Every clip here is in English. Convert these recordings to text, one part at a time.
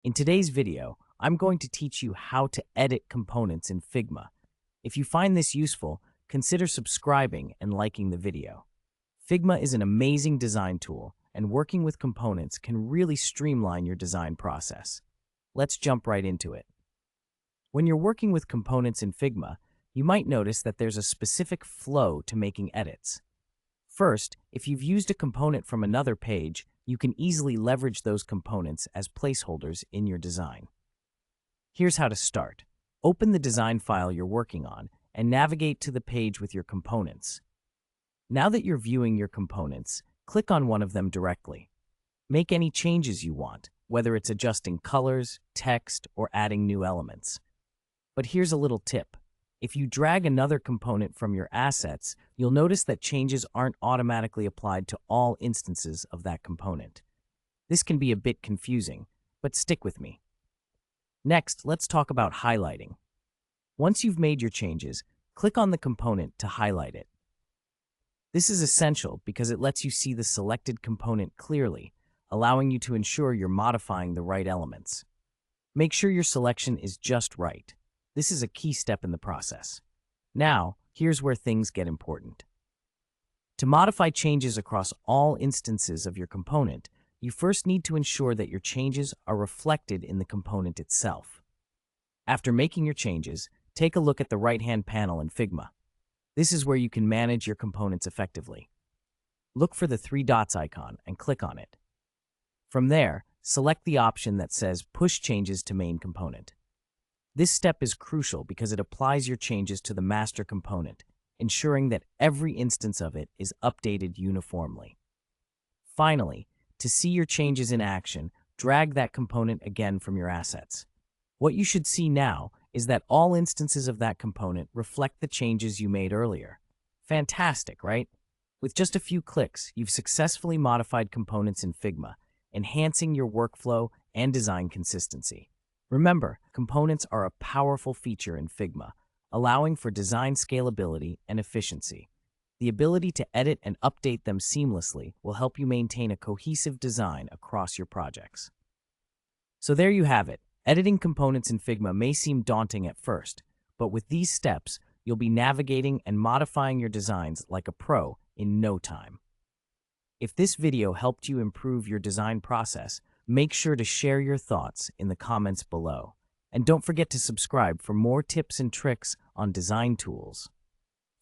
In today's video, I'm going to teach you how to edit components in Figma. If you find this useful, consider subscribing and liking the video. Figma is an amazing design tool, and working with components can really streamline your design process. Let's jump right into it. When you're working with components in Figma, you might notice that there's a specific flow to making edits. First, if you've used a component from another page, you can easily leverage those components as placeholders in your design. Here's how to start. Open the design file you're working on and navigate to the page with your components. Now that you're viewing your components, click on one of them directly. Make any changes you want, whether it's adjusting colors, text, or adding new elements. But here's a little tip. If you drag another component from your assets, you'll notice that changes aren't automatically applied to all instances of that component. This can be a bit confusing, but stick with me. Next, let's talk about highlighting. Once you've made your changes, click on the component to highlight it. This is essential because it lets you see the selected component clearly, allowing you to ensure you're modifying the right elements. Make sure your selection is just right. This is a key step in the process. Now, here's where things get important. To modify changes across all instances of your component, you first need to ensure that your changes are reflected in the component itself. After making your changes, take a look at the right-hand panel in Figma. This is where you can manage your components effectively. Look for the three dots icon and click on it. From there, select the option that says Push Changes to Main Component. This step is crucial because it applies your changes to the master component, ensuring that every instance of it is updated uniformly. Finally, to see your changes in action, drag that component again from your assets. What you should see now is that all instances of that component reflect the changes you made earlier. Fantastic, right? With just a few clicks, you've successfully modified components in Figma, enhancing your workflow and design consistency. Remember, components are a powerful feature in Figma, allowing for design scalability and efficiency. The ability to edit and update them seamlessly will help you maintain a cohesive design across your projects. So there you have it. Editing components in Figma may seem daunting at first, but with these steps, you'll be navigating and modifying your designs like a pro in no time. If this video helped you improve your design process, make sure to share your thoughts in the comments below. And don't forget to subscribe for more tips and tricks on design tools.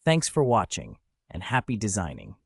Thanks for watching, and happy designing.